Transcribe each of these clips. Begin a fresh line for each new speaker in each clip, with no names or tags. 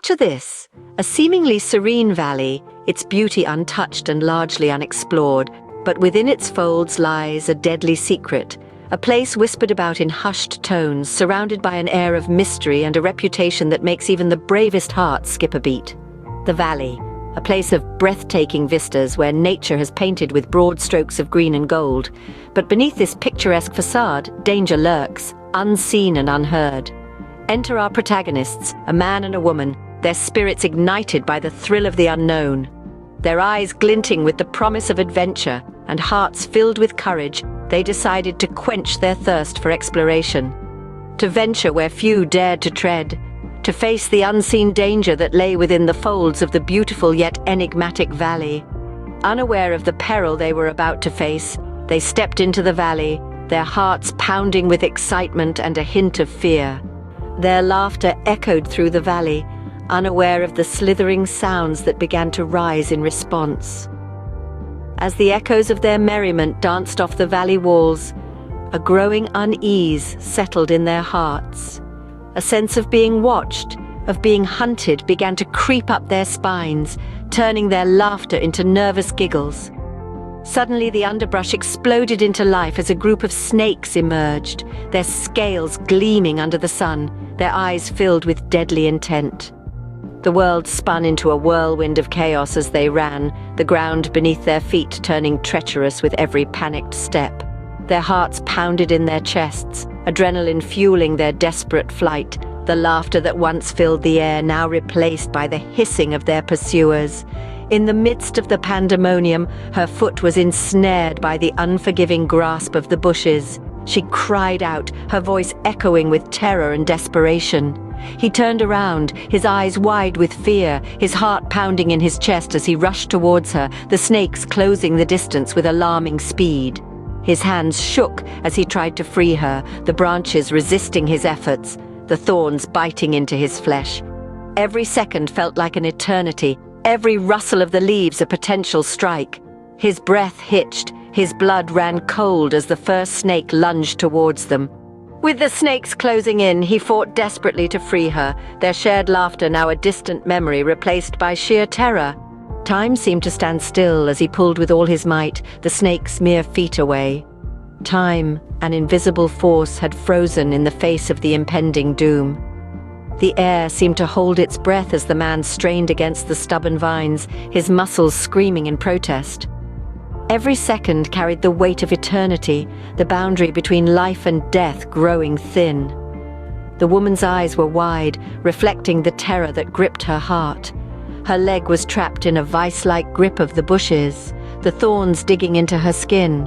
Picture this, a seemingly serene valley, its beauty untouched and largely unexplored, but within its folds lies a deadly secret, a place whispered about in hushed tones, surrounded by an air of mystery and a reputation that makes even the bravest heart skip a beat. The valley, a place of breathtaking vistas where nature has painted with broad strokes of green and gold. But beneath this picturesque facade, danger lurks, unseen and unheard. Enter our protagonists, a man and a woman, their spirits ignited by the thrill of the unknown. Their eyes glinting with the promise of adventure and hearts filled with courage, they decided to quench their thirst for exploration, to venture where few dared to tread, to face the unseen danger that lay within the folds of the beautiful yet enigmatic valley. Unaware of the peril they were about to face, they stepped into the valley, their hearts pounding with excitement and a hint of fear. Their laughter echoed through the valley, unaware of the slithering sounds that began to rise in response. As the echoes of their merriment danced off the valley walls, a growing unease settled in their hearts. A sense of being watched, of being hunted, began to creep up their spines, turning their laughter into nervous giggles. Suddenly, the underbrush exploded into life as a group of snakes emerged, their scales gleaming under the sun, their eyes filled with deadly intent. The world spun into a whirlwind of chaos as they ran, the ground beneath their feet turning treacherous with every panicked step. Their hearts pounded in their chests, adrenaline fueling their desperate flight, the laughter that once filled the air now replaced by the hissing of their pursuers. In the midst of the pandemonium, her foot was ensnared by the unforgiving grasp of the bushes. She cried out, her voice echoing with terror and desperation. He turned around, his eyes wide with fear, his heart pounding in his chest as he rushed towards her, the snakes closing the distance with alarming speed. His hands shook as he tried to free her, the branches resisting his efforts, the thorns biting into his flesh. Every second felt like an eternity, every rustle of the leaves a potential strike. His breath hitched, his blood ran cold as the first snake lunged towards them. With the snakes closing in, he fought desperately to free her, their shared laughter now a distant memory replaced by sheer terror. Time seemed to stand still as he pulled with all his might, the snakes mere feet away. Time, an invisible force, had frozen in the face of the impending doom. The air seemed to hold its breath as the man strained against the stubborn vines, his muscles screaming in protest. Every second carried the weight of eternity, the boundary between life and death growing thin. The woman's eyes were wide, reflecting the terror that gripped her heart. Her leg was trapped in a vice-like grip of the bushes, the thorns digging into her skin.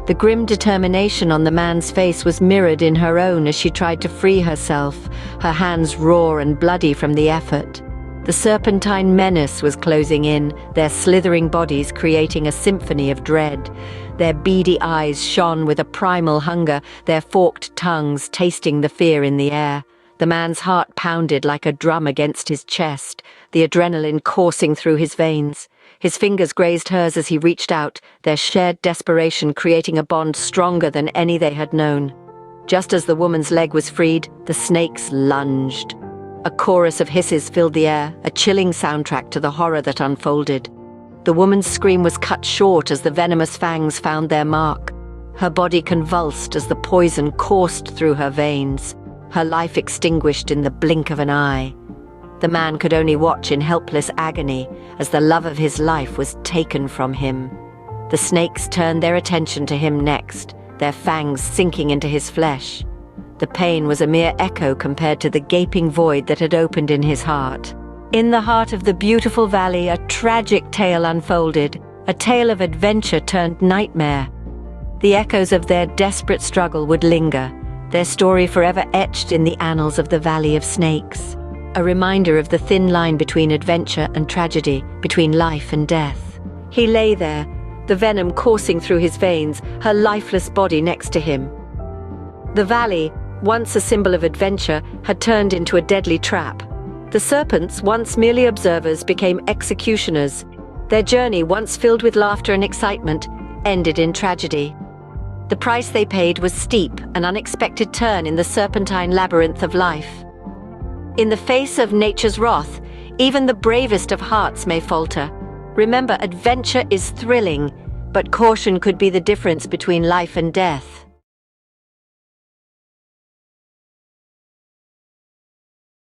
The grim determination on the man's face was mirrored in her own as she tried to free herself, her hands raw and bloody from the effort. The serpentine menace was closing in, their slithering bodies creating a symphony of dread. Their beady eyes shone with a primal hunger, their forked tongues tasting the fear in the air. The man's heart pounded like a drum against his chest, the adrenaline coursing through his veins. His fingers grazed hers as he reached out, their shared desperation creating a bond stronger than any they had known. Just as the woman's leg was freed, the snakes lunged. A chorus of hisses filled the air, a chilling soundtrack to the horror that unfolded. The woman's scream was cut short as the venomous fangs found their mark. Her body convulsed as the poison coursed through her veins, her life extinguished in the blink of an eye. The man could only watch in helpless agony as the love of his life was taken from him. The snakes turned their attention to him next, their fangs sinking into his flesh. The pain was a mere echo compared to the gaping void that had opened in his heart. In the heart of the beautiful valley, a tragic tale unfolded, a tale of adventure turned nightmare. The echoes of their desperate struggle would linger, their story forever etched in the annals of the Valley of Snakes, a reminder of the thin line between adventure and tragedy, between life and death. He lay there, the venom coursing through his veins, her lifeless body next to him. The valley, once a symbol of adventure, had turned into a deadly trap. The serpents, once merely observers, became executioners. Their journey, once filled with laughter and excitement, ended in tragedy. The price they paid was steep, an unexpected turn in the serpentine labyrinth of life. In the face of nature's wrath, Even the bravest of hearts may falter. Remember, adventure is thrilling, but caution could be the difference between life and death.